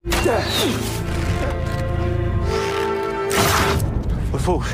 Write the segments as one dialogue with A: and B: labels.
A: We're fools.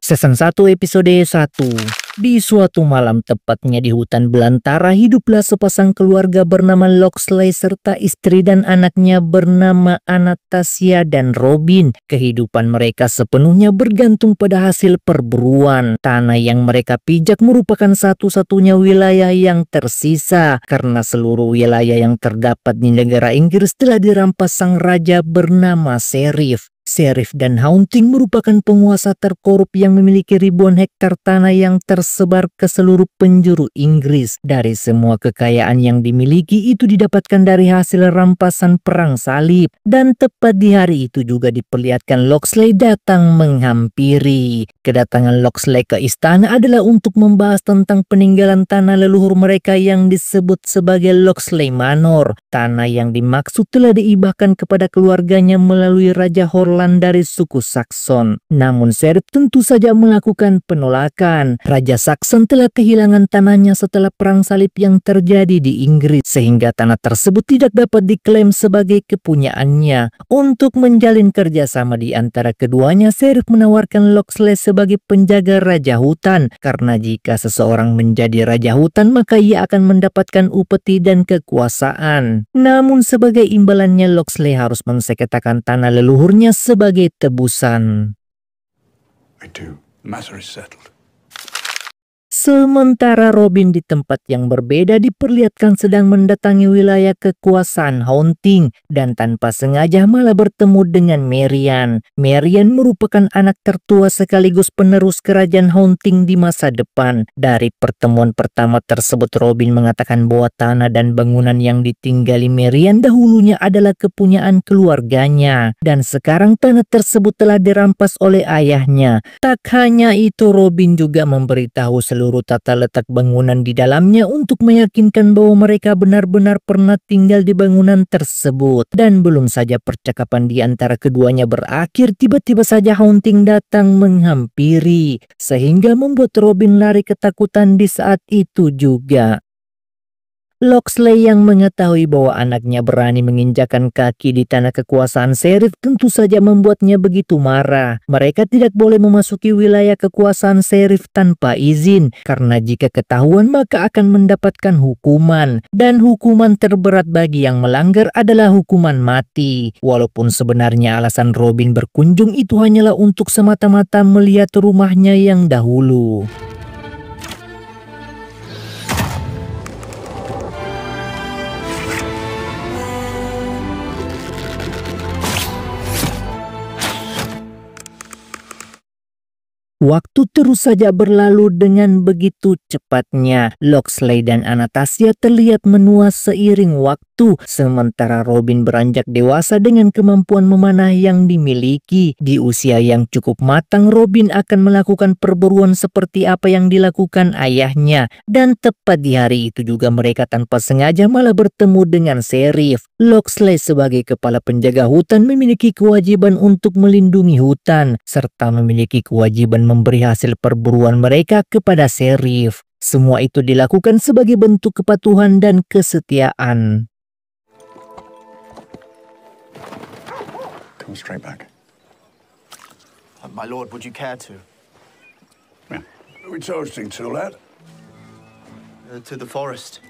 B: Season 1 episode 1. Di suatu malam, tepatnya di hutan belantara, hiduplah sepasang keluarga bernama Locksley serta istri dan anaknya bernama Anastasia dan Robin. Kehidupan mereka sepenuhnya bergantung pada hasil perburuan. Tanah yang mereka pijak merupakan satu-satunya wilayah yang tersisa karena seluruh wilayah yang terdapat di negara Inggris telah dirampas sang raja bernama Sheriff. Sheriff dan Haunting merupakan penguasa terkorup yang memiliki ribuan hektar tanah yang tersebar ke seluruh penjuru Inggris. Dari semua kekayaan yang dimiliki itu didapatkan dari hasil rampasan perang salib. Dan tepat di hari itu juga diperlihatkan Locksley datang menghampiri. Kedatangan Locksley ke istana adalah untuk membahas tentang peninggalan tanah leluhur mereka yang disebut sebagai Locksley Manor. Tanah yang dimaksud telah diibahkan kepada keluarganya melalui Raja Horland dari suku Saxon. Namun Sheriff tentu saja melakukan penolakan. Raja Saxon telah kehilangan tanahnya setelah perang salib yang terjadi di Inggris, sehingga tanah tersebut tidak dapat diklaim sebagai kepunyaannya. Untuk menjalin kerjasama di antara keduanya, Sheriff menawarkan Locksley sebagai penjaga raja hutan, karena jika seseorang menjadi raja hutan maka ia akan mendapatkan upeti dan kekuasaan. Namun sebagai imbalannya Locksley harus menseketakan tanah leluhurnya sebagai tebusan.
A: I do. The matter is settled.
B: Sementara Robin di tempat yang berbeda diperlihatkan sedang mendatangi wilayah kekuasaan Haunting dan tanpa sengaja malah bertemu dengan Marian. Marian merupakan anak tertua sekaligus penerus kerajaan Haunting di masa depan. Dari pertemuan pertama tersebut, Robin mengatakan bahwa tanah dan bangunan yang ditinggali Marian dahulunya adalah kepunyaan keluarganya dan sekarang tanah tersebut telah dirampas oleh ayahnya. Tak hanya itu, Robin juga memberitahu seluruh tata letak bangunan di dalamnya untuk meyakinkan bahwa mereka benar-benar pernah tinggal di bangunan tersebut. Dan belum saja percakapan di antara keduanya berakhir, tiba-tiba saja Haunting datang menghampiri, sehingga membuat Robin lari ketakutan di saat itu juga. Locksley yang mengetahui bahwa anaknya berani menginjakan kaki di tanah kekuasaan Sheriff tentu saja membuatnya begitu marah. Mereka tidak boleh memasuki wilayah kekuasaan Sheriff tanpa izin, karena jika ketahuan maka akan mendapatkan hukuman. Dan hukuman terberat bagi yang melanggar adalah hukuman mati. Walaupun sebenarnya alasan Robin berkunjung itu hanyalah untuk semata-mata melihat rumahnya yang dahulu. Waktu terus saja berlalu dengan begitu cepatnya. Locksley dan Anastasia terlihat menua seiring waktu, sementara Robin beranjak dewasa dengan kemampuan memanah yang dimiliki. Di usia yang cukup matang, Robin akan melakukan perburuan seperti apa yang dilakukan ayahnya. Dan tepat di hari itu juga mereka tanpa sengaja malah bertemu dengan Sheriff. Locksley sebagai kepala penjaga hutan memiliki kewajiban untuk melindungi hutan, serta memiliki kewajiban memberi hasil perburuan mereka kepada Sheriff. Semua itu dilakukan sebagai bentuk kepatuhan dan kesetiaan.
A: Come straight back.
C: My lord, would you care to?
A: Yeah. Who are we toasting to, lad?
C: To the forest.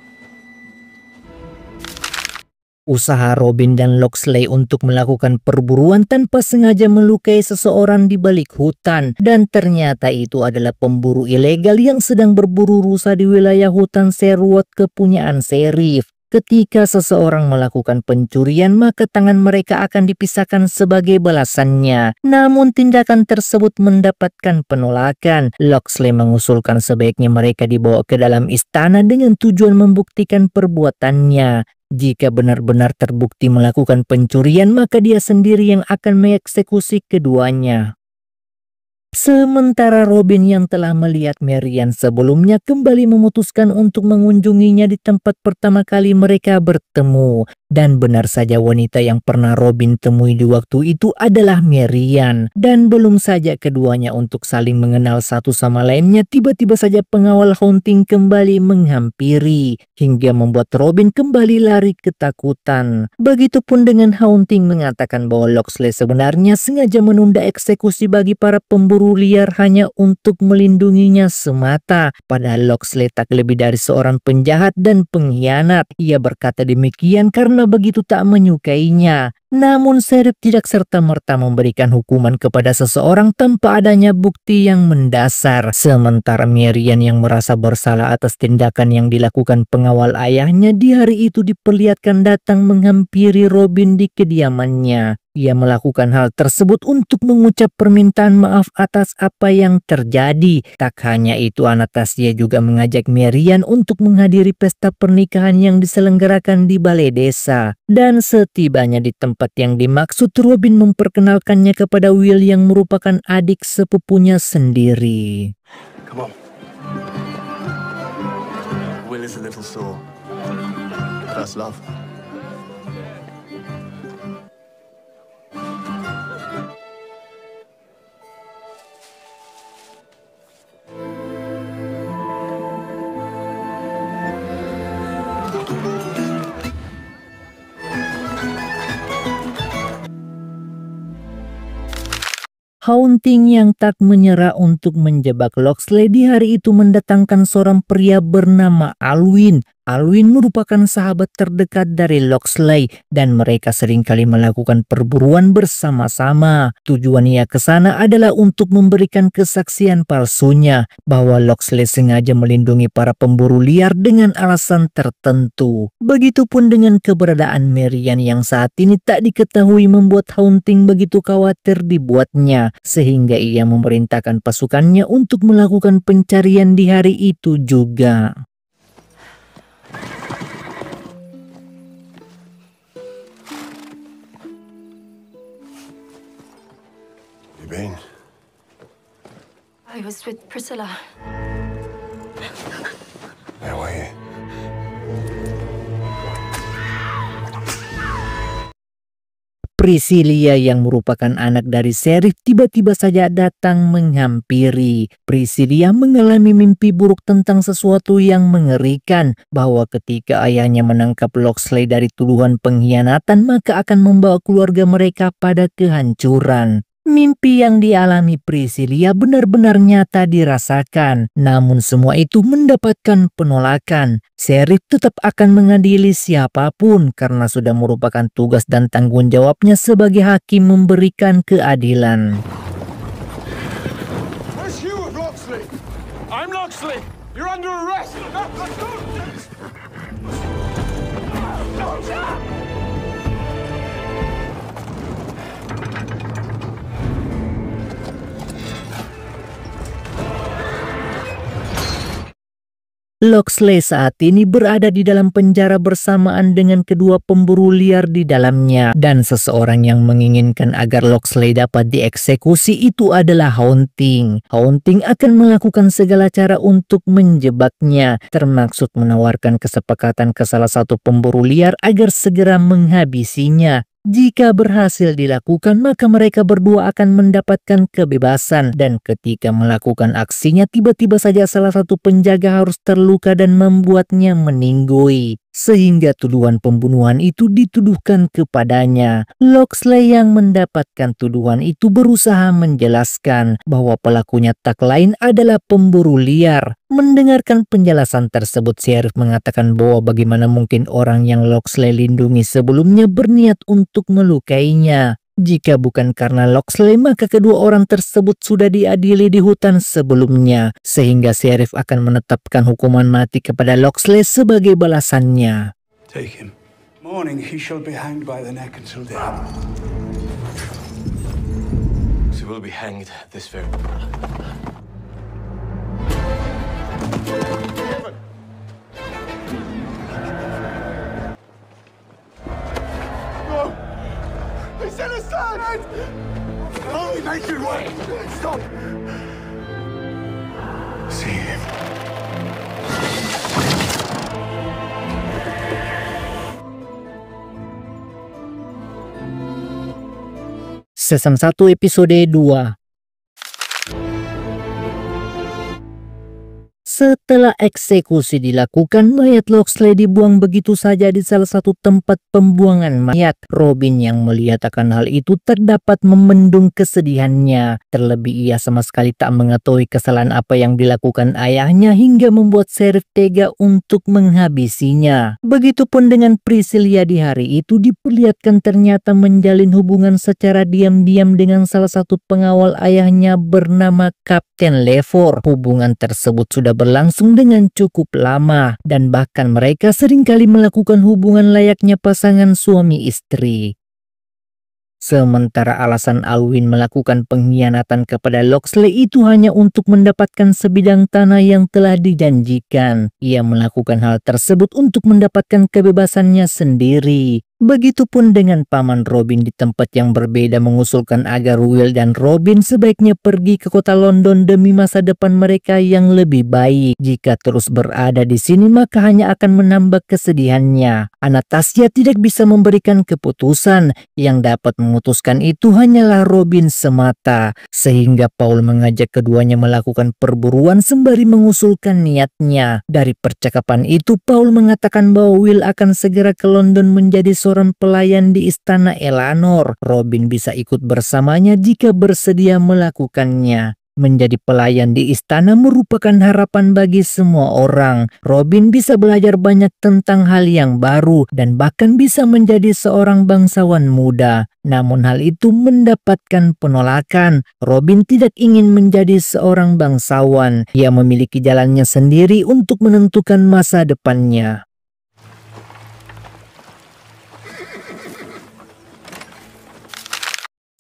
B: Usaha Robin dan Locksley untuk melakukan perburuan tanpa sengaja melukai seseorang di balik hutan, dan ternyata itu adalah pemburu ilegal yang sedang berburu rusa di wilayah hutan Sherwood kepunyaan Sheriff. Ketika seseorang melakukan pencurian, maka tangan mereka akan dipisahkan sebagai balasannya. Namun tindakan tersebut mendapatkan penolakan. Locksley mengusulkan sebaiknya mereka dibawa ke dalam istana dengan tujuan membuktikan perbuatannya. Jika benar-benar terbukti melakukan pencurian, maka dia sendiri yang akan mengeksekusi keduanya. Sementara Robin yang telah melihat Marian sebelumnya kembali memutuskan untuk mengunjunginya di tempat pertama kali mereka bertemu. Dan benar saja wanita yang pernah Robin temui di waktu itu adalah Marian. Dan belum saja keduanya untuk saling mengenal satu sama lainnya, tiba-tiba saja pengawal haunting kembali menghampiri. Hingga membuat Robin kembali lari ketakutan. Begitupun dengan haunting mengatakan bahwa Locksley sebenarnya sengaja menunda eksekusi bagi para pemburu liar hanya untuk melindunginya semata. Padahal Locksley tak lebih dari seorang penjahat dan pengkhianat. Ia berkata demikian karena begitu tak menyukainya. Namun Sheriff tidak serta-merta memberikan hukuman kepada seseorang tanpa adanya bukti yang mendasar. Sementara Marian yang merasa bersalah atas tindakan yang dilakukan pengawal ayahnya di hari itu diperlihatkan datang menghampiri Robin di kediamannya. Ia melakukan hal tersebut untuk mengucap permintaan maaf atas apa yang terjadi. Tak hanya itu, Anastasia juga mengajak Marian untuk menghadiri pesta pernikahan yang diselenggarakan di balai desa. Dan setibanya di tempat yang dimaksud, Robin memperkenalkannya kepada Will yang merupakan adik sepupunya sendiri.
C: Come on. Will is a little sore. First love.
B: Haunting yang tak menyerah untuk menjebak Locksley di hari itu mendatangkan seorang pria bernama Alwyn. Alwyn merupakan sahabat terdekat dari Locksley dan mereka seringkali melakukan perburuan bersama-sama. Tujuan ia ke sana adalah untuk memberikan kesaksian palsunya bahwa Locksley sengaja melindungi para pemburu liar dengan alasan tertentu. Begitupun dengan keberadaan Marian yang saat ini tak diketahui membuat Haunting begitu khawatir dibuatnya, sehingga ia memerintahkan pasukannya untuk melakukan pencarian di hari itu juga.
A: You been?
D: I was with Priscilla.
A: Where were you?
B: Priscilla yang merupakan anak dari Sheriff tiba-tiba saja datang menghampiri. Priscilla mengalami mimpi buruk tentang sesuatu yang mengerikan, bahwa ketika ayahnya menangkap Locksley dari tuduhan pengkhianatan maka akan membawa keluarga mereka pada kehancuran. Mimpi yang dialami Priscilla benar-benar nyata dirasakan, namun semua itu mendapatkan penolakan. Sheriff tetap akan mengadili siapapun karena sudah merupakan tugas dan tanggung jawabnya sebagai hakim memberikan keadilan.
E: Where's you, Locksley? I'm Locksley. You're under arrest.
B: Locksley saat ini berada di dalam penjara bersamaan dengan kedua pemburu liar di dalamnya, dan seseorang yang menginginkan agar Locksley dapat dieksekusi itu adalah Haunting. Haunting akan melakukan segala cara untuk menjebaknya, termasuk menawarkan kesepakatan ke salah satu pemburu liar agar segera menghabisinya. Jika berhasil dilakukan, maka mereka berdua akan mendapatkan kebebasan, dan ketika melakukan aksinya tiba-tiba saja salah satu penjaga harus terluka dan membuatnya meninggoy, sehingga tuduhan pembunuhan itu dituduhkan kepadanya. Locksley yang mendapatkan tuduhan itu berusaha menjelaskan bahwa pelakunya tak lain adalah pemburu liar. Mendengarkan penjelasan tersebut, Sheriff mengatakan bahwa bagaimana mungkin orang yang Locksley lindungi sebelumnya berniat untuk melukainya. Jika bukan karena Locksley, maka kedua orang tersebut sudah diadili di hutan sebelumnya, sehingga Sheriff akan menetapkan hukuman mati kepada Locksley sebagai balasannya.
A: Take him. Morning, he shall be hanged by the neck until dead.
C: She will be hanged this very...
E: No! He's innocent!
C: Only make it way! Stop! See him.
B: Season 1 episode 2. Setelah eksekusi dilakukan, mayat Locksley dibuang begitu saja di salah satu tempat pembuangan mayat. Robin yang melihat akan hal itu terdapat membendung kesedihannya. Terlebih ia sama sekali tak mengetahui kesalahan apa yang dilakukan ayahnya hingga membuat Sheriff tega untuk menghabisinya. Begitupun dengan Priscilla di hari itu diperlihatkan ternyata menjalin hubungan secara diam-diam dengan salah satu pengawal ayahnya bernama Kapten Levor. Hubungan tersebut sudah berlangsung dengan cukup lama dan bahkan mereka seringkali melakukan hubungan layaknya pasangan suami istri. Sementara alasan Alwyn melakukan pengkhianatan kepada Locksley itu hanya untuk mendapatkan sebidang tanah yang telah dijanjikan. Ia melakukan hal tersebut untuk mendapatkan kebebasannya sendiri. Begitupun dengan paman Robin di tempat yang berbeda mengusulkan agar Will dan Robin sebaiknya pergi ke kota London demi masa depan mereka yang lebih baik. Jika terus berada di sini maka hanya akan menambah kesedihannya. Anastasia tidak bisa memberikan keputusan, yang dapat memutuskan itu hanyalah Robin semata. Sehingga Paul mengajak keduanya melakukan perburuan sembari mengusulkan niatnya. Dari percakapan itu Paul mengatakan bahwa Will akan segera ke London menjadi seorang pelayan di istana Eleanor. Robin bisa ikut bersamanya jika bersedia melakukannya. Menjadi pelayan di istana merupakan harapan bagi semua orang. Robin bisa belajar banyak tentang hal yang baru dan bahkan bisa menjadi seorang bangsawan muda. Namun hal itu mendapatkan penolakan. Robin tidak ingin menjadi seorang bangsawan. Ia memiliki jalannya sendiri untuk menentukan masa depannya.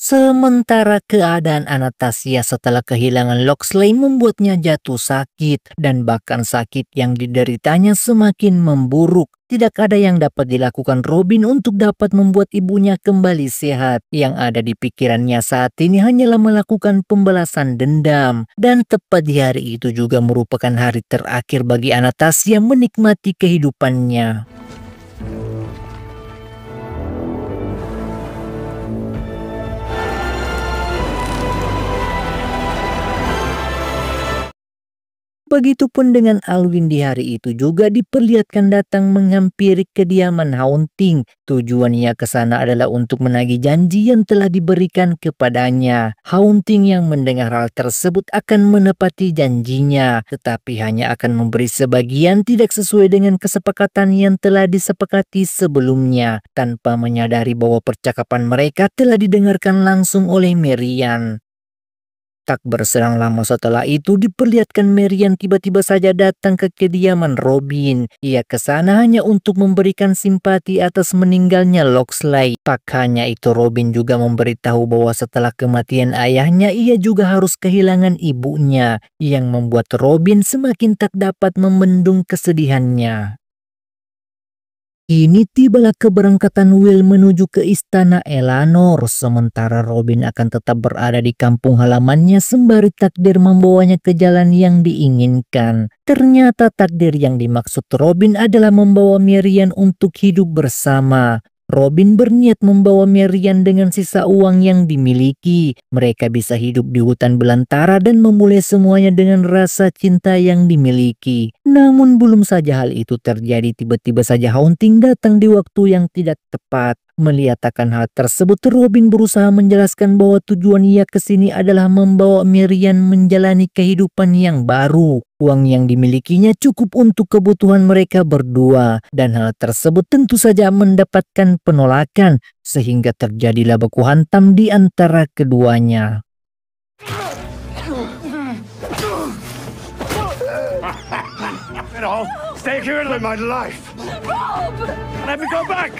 B: Sementara keadaan Anastasia setelah kehilangan Locksley membuatnya jatuh sakit dan bahkan sakit yang dideritanya semakin memburuk. Tidak ada yang dapat dilakukan Robin untuk dapat membuat ibunya kembali sehat. Yang ada di pikirannya saat ini hanyalah melakukan pembalasan dendam. Dan tepat di hari itu juga merupakan hari terakhir bagi Anastasia menikmati kehidupannya. Begitupun dengan Alwyn di hari itu juga diperlihatkan datang menghampiri kediaman Haunting. Tujuannya ke sana adalah untuk menagih janji yang telah diberikan kepadanya. Haunting yang mendengar hal tersebut akan menepati janjinya, tetapi hanya akan memberi sebagian tidak sesuai dengan kesepakatan yang telah disepakati sebelumnya, tanpa menyadari bahwa percakapan mereka telah didengarkan langsung oleh Marian. Tak berselang lama setelah itu diperlihatkan Marian tiba-tiba saja datang ke kediaman Robin. Ia ke sana hanya untuk memberikan simpati atas meninggalnya Locksley. Tak hanya itu, Robin juga memberitahu bahwa setelah kematian ayahnya ia juga harus kehilangan ibunya, yang membuat Robin semakin tak dapat membendung kesedihannya. Kini tibalah keberangkatan Will menuju ke istana Eleanor, sementara Robin akan tetap berada di kampung halamannya sembari takdir membawanya ke jalan yang diinginkan. Ternyata takdir yang dimaksud Robin adalah membawa Marian untuk hidup bersama. Robin berniat membawa Marian dengan sisa uang yang dimiliki. Mereka bisa hidup di hutan belantara dan memulai semuanya dengan rasa cinta yang dimiliki. Namun belum saja hal itu terjadi, tiba-tiba saja Haunting datang di waktu yang tidak tepat. Melihat akan hal tersebut, Robin berusaha menjelaskan bahwa tujuan ia ke sini adalah membawa Marian menjalani kehidupan yang baru. Uang yang dimilikinya cukup untuk kebutuhan mereka berdua, dan hal tersebut tentu saja mendapatkan penolakan, sehingga terjadilah baku hantam di antara keduanya.
C: Stay here and live my life. Let me go back.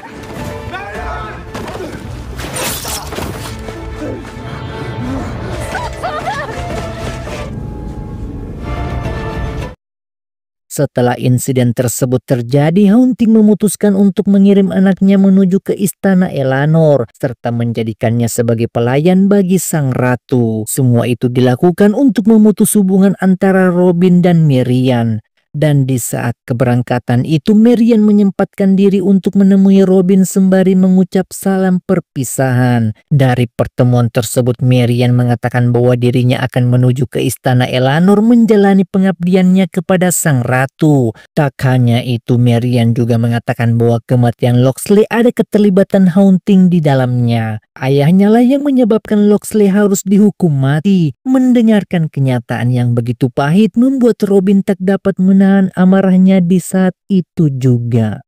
B: Setelah insiden tersebut terjadi, Hunting memutuskan untuk mengirim anaknya menuju ke istana Elanor serta menjadikannya sebagai pelayan bagi sang ratu. Semua itu dilakukan untuk memutus hubungan antara Robin dan Marian. Dan di saat keberangkatan itu, Marian menyempatkan diri untuk menemui Robin sembari mengucap salam perpisahan. Dari pertemuan tersebut, Marian mengatakan bahwa dirinya akan menuju ke istana Elanor menjalani pengabdiannya kepada sang ratu. Tak hanya itu, Marian juga mengatakan bahwa kematian Locksley ada keterlibatan Hunting di dalamnya. Ayahnya lah yang menyebabkan Locksley harus dihukum mati. Mendengarkan kenyataan yang begitu pahit membuat Robin tak dapat menahan amarahnya di saat itu juga.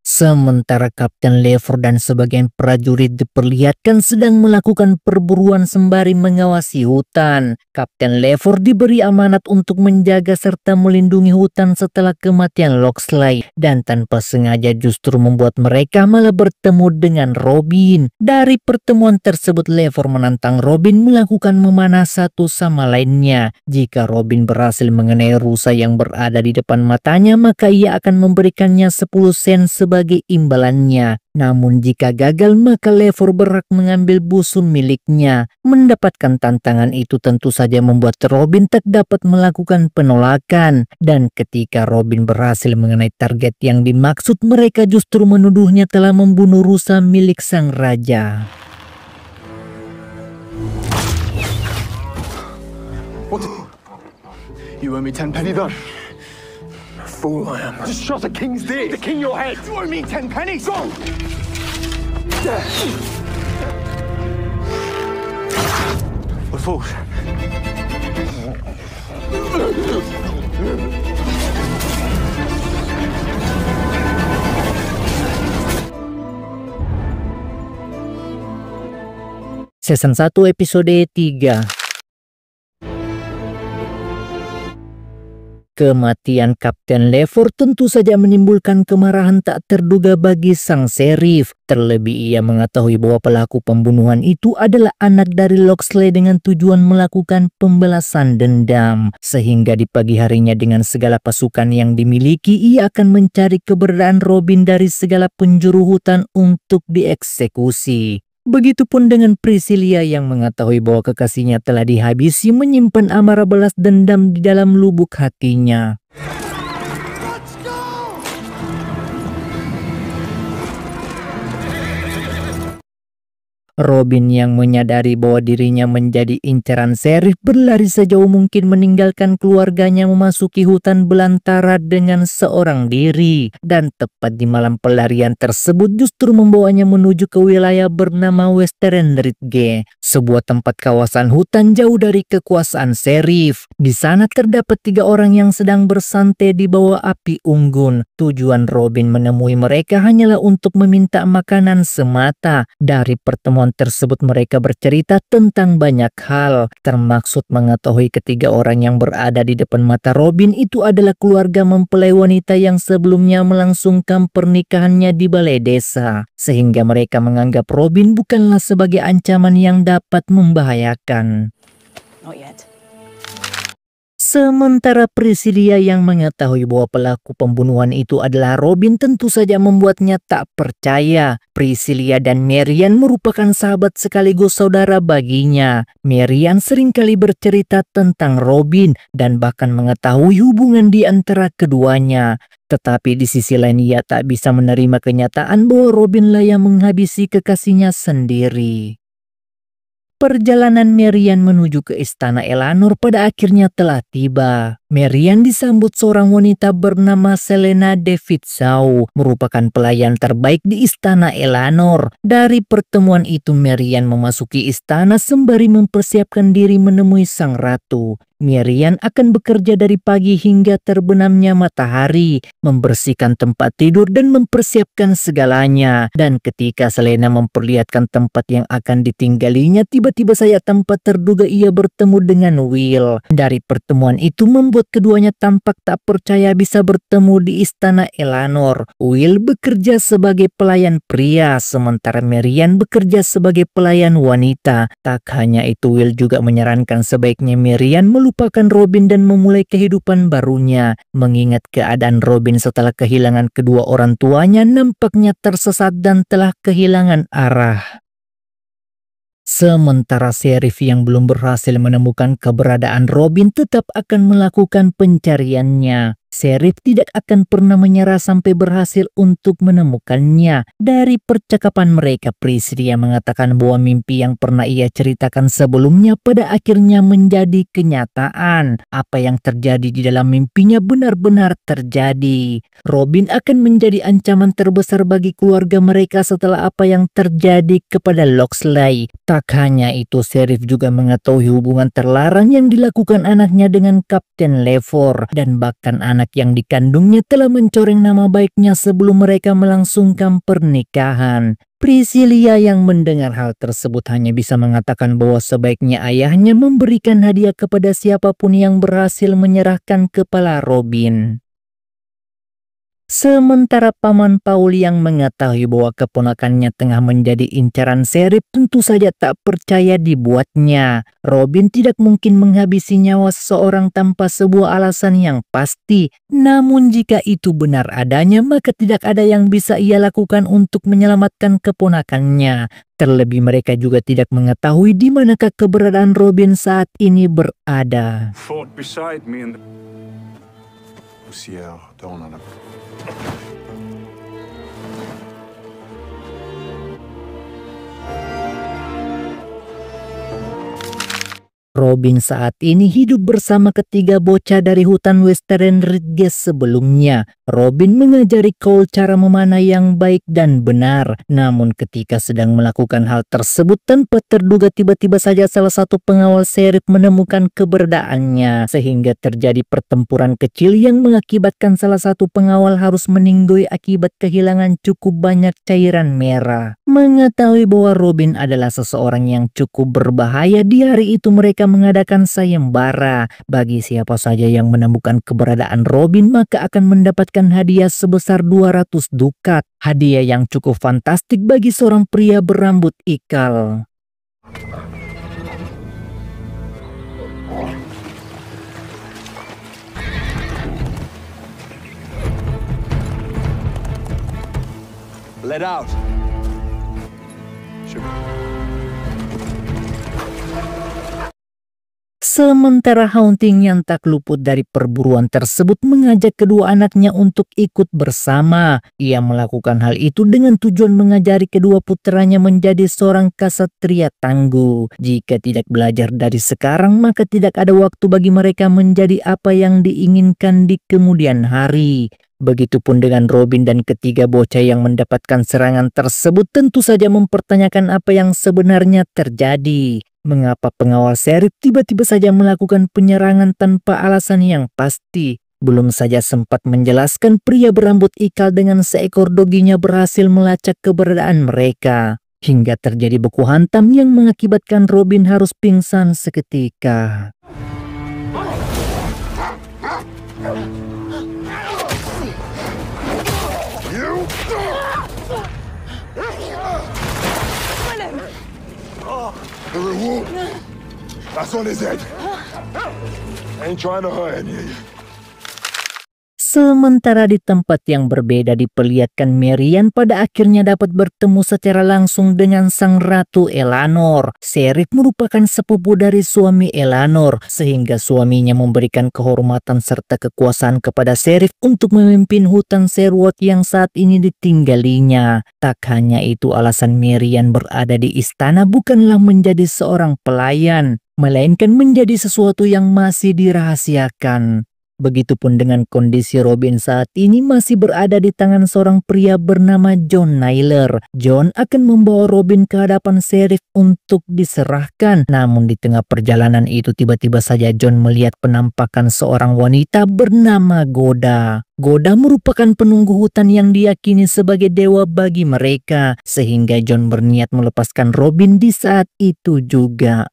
B: Sementara Kapten Lever dan sebagian prajurit diperlihatkan sedang melakukan perburuan sembari mengawasi hutan. Kapten Lever diberi amanat untuk menjaga serta melindungi hutan setelah kematian Locksley, dan tanpa sengaja justru membuat mereka malah bertemu dengan Robin. Dari pertemuan tersebut, Lever menantang Robin melakukan memanah satu sama lainnya. Jika Robin berhasil mengenai rusa yang berada di depan matanya, maka ia akan memberikannya 10 sen sebagai imbalannya. Namun jika gagal, maka Lever berhak mengambil busur miliknya. Mendapatkan tantangan itu tentu saja membuat Robin tak dapat melakukan penolakan. Dan ketika Robin berhasil mengenai target yang dimaksud, mereka justru menuduhnya telah membunuh rusa milik sang raja.
C: You owe me 10 penny then.
A: Fool I am.
C: Just shot a king's deer. The king your head. You owe me 10 pennies. Go! We're fools.
B: Season 1 episode 3. Kematian Kapten Lever tentu saja menimbulkan kemarahan tak terduga bagi sang serif. Terlebih ia mengetahui bahwa pelaku pembunuhan itu adalah anak dari Locksley dengan tujuan melakukan pembalasan dendam. Sehingga di pagi harinya dengan segala pasukan yang dimiliki, ia akan mencari keberadaan Robin dari segala penjuru hutan untuk dieksekusi. Begitupun dengan Priscilla yang mengetahui bahwa kekasihnya telah dihabisi, menyimpan amarah balas dendam di dalam lubuk hatinya. Robin yang menyadari bahwa dirinya menjadi incaran serif berlari sejauh mungkin meninggalkan keluarganya memasuki hutan belantara dengan seorang diri. Dan tepat di malam pelarian tersebut justru membawanya menuju ke wilayah bernama Western Ridge, sebuah tempat kawasan hutan jauh dari kekuasaan serif. Di sana terdapat 3 orang yang sedang bersantai di bawah api unggun. Tujuan Robin menemui mereka hanyalah untuk meminta makanan semata. Dari pertemuan tersebut mereka bercerita tentang banyak hal, termaksud mengetahui ketiga orang yang berada di depan mata Robin itu adalah keluarga mempelai wanita yang sebelumnya melangsungkan pernikahannya di balai desa, sehingga mereka menganggap Robin bukanlah sebagai ancaman yang dapat membahayakan.
F: Not yet.
B: Sementara Priscilla yang mengetahui bahwa pelaku pembunuhan itu adalah Robin tentu saja membuatnya tak percaya. Priscilla dan Marian merupakan sahabat sekaligus saudara baginya. Marian seringkali bercerita tentang Robin dan bahkan mengetahui hubungan di antara keduanya. Tetapi di sisi lain ia tak bisa menerima kenyataan bahwa Robin lah yang menghabisi kekasihnya sendiri. Perjalanan Marian menuju ke istana Elanor pada akhirnya telah tiba. Marian disambut seorang wanita bernama Selena de Fitzhugh, merupakan pelayan terbaik di istana Elanor. Dari pertemuan itu Marian memasuki istana sembari mempersiapkan diri menemui sang ratu. Marian akan bekerja dari pagi hingga terbenamnya matahari, membersihkan tempat tidur dan mempersiapkan segalanya. Dan ketika Selena memperlihatkan tempat yang akan ditinggalinya, tiba-tiba saja tanpa terduga ia bertemu dengan Will. Dari pertemuan itu membuat membuat keduanya tampak tak percaya bisa bertemu di istana Eleanor. Will bekerja sebagai pelayan pria, sementara Marian bekerja sebagai pelayan wanita. Tak hanya itu, Will juga menyarankan sebaiknya Marian melupakan Robin dan memulai kehidupan barunya. Mengingat keadaan Robin setelah kehilangan kedua orang tuanya nampaknya tersesat dan telah kehilangan arah. Sementara Sheriff yang belum berhasil menemukan keberadaan Robin tetap akan melakukan pencariannya. Sheriff tidak akan pernah menyerah sampai berhasil untuk menemukannya. Dari percakapan mereka, Priscilla mengatakan bahwa mimpi yang pernah ia ceritakan sebelumnya pada akhirnya menjadi kenyataan. Apa yang terjadi di dalam mimpinya benar-benar terjadi. Robin akan menjadi ancaman terbesar bagi keluarga mereka setelah apa yang terjadi kepada Locksley. Tak hanya itu, Sheriff juga mengetahui hubungan terlarang yang dilakukan anaknya dengan Kapten Levor, dan bahkan anak yang dikandungnya telah mencoreng nama baiknya sebelum mereka melangsungkan pernikahan. Priscilla yang mendengar hal tersebut hanya bisa mengatakan bahwa sebaiknya ayahnya memberikan hadiah kepada siapapun yang berhasil menyerahkan kepala Robin. Sementara Paman Paul yang mengetahui bahwa keponakannya tengah menjadi incaran Sheriff tentu saja tak percaya dibuatnya. Robin tidak mungkin menghabisi nyawa seseorang tanpa sebuah alasan yang pasti. Namun jika itu benar adanya, maka tidak ada yang bisa ia lakukan untuk menyelamatkan keponakannya. Terlebih mereka juga tidak mengetahui di manakah keberadaan Robin saat ini berada.
E: Fought beside me in the...
C: Poussière dans la...
B: Robin saat ini hidup bersama ketiga bocah dari hutan Western Ridges sebelumnya. Robin mengajari Cole cara memanah yang baik dan benar. Namun ketika sedang melakukan hal tersebut tanpa terduga, tiba-tiba saja salah satu pengawal Sheriff menemukan keberadaannya. Sehingga terjadi pertempuran kecil yang mengakibatkan salah satu pengawal harus meninggoy akibat kehilangan cukup banyak cairan merah. Mengetahui bahwa Robin adalah seseorang yang cukup berbahaya, di hari itu mereka mengadakan sayembara. Bagi siapa saja yang menemukan keberadaan Robin maka akan mendapatkan hadiah sebesar 200 dukat. Hadiah yang cukup fantastik bagi seorang pria berambut ikal.
C: Let out.
B: Sementara Haunting yang tak luput dari perburuan tersebut mengajak kedua anaknya untuk ikut bersama. Ia melakukan hal itu dengan tujuan mengajari kedua putranya menjadi seorang ksatria tangguh. Jika tidak belajar dari sekarang, maka tidak ada waktu bagi mereka menjadi apa yang diinginkan di kemudian hari. Begitupun dengan Robin dan ketiga bocah yang mendapatkan serangan tersebut tentu saja mempertanyakan apa yang sebenarnya terjadi. Mengapa pengawal Sheriff tiba-tiba saja melakukan penyerangan tanpa alasan yang pasti? Belum saja sempat menjelaskan, pria berambut ikal dengan seekor doginya berhasil melacak keberadaan mereka. Hingga terjadi beku hantam yang mengakibatkan Robin harus pingsan seketika.
C: Passons les aides. I ain't trying to hurt any of you.
B: Sementara di tempat yang berbeda diperlihatkan Marian pada akhirnya dapat bertemu secara langsung dengan sang Ratu Eleanor. Sheriff merupakan sepupu dari suami Eleanor, sehingga suaminya memberikan kehormatan serta kekuasaan kepada Sheriff untuk memimpin hutan Sherwood yang saat ini ditinggalinya. Tak hanya itu, alasan Marian berada di istana bukanlah menjadi seorang pelayan, melainkan menjadi sesuatu yang masih dirahasiakan. Begitupun dengan kondisi Robin saat ini masih berada di tangan seorang pria bernama John Naylor. John akan membawa Robin ke hadapan Sheriff untuk diserahkan. Namun di tengah perjalanan itu tiba-tiba saja John melihat penampakan seorang wanita bernama Goda. Goda merupakan penunggu hutan yang diyakini sebagai dewa bagi mereka. Sehingga John berniat melepaskan Robin di saat itu juga.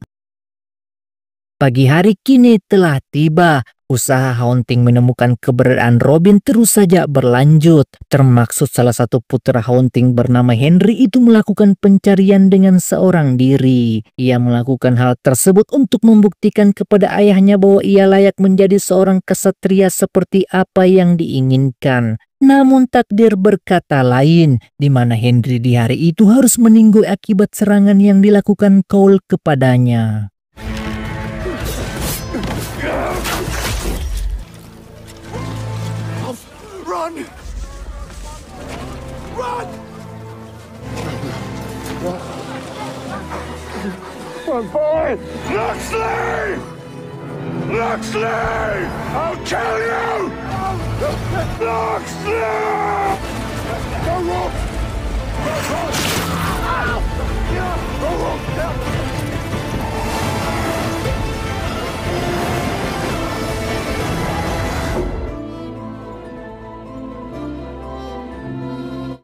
B: Pagi hari kini telah tiba. Usaha Haunting menemukan keberadaan Robin terus saja berlanjut. Termaksud salah satu putra Haunting bernama Henry itu melakukan pencarian dengan seorang diri. Ia melakukan hal tersebut untuk membuktikan kepada ayahnya bahwa ia layak menjadi seorang kesatria seperti apa yang diinginkan. Namun takdir berkata lain, di mana Henry di hari itu harus meninggal akibat serangan yang dilakukan Cole kepadanya.
C: Run! Run!
A: My boy! Loxley! Loxley! I'll kill you! Loxley! Go, Rob! Go, Rob!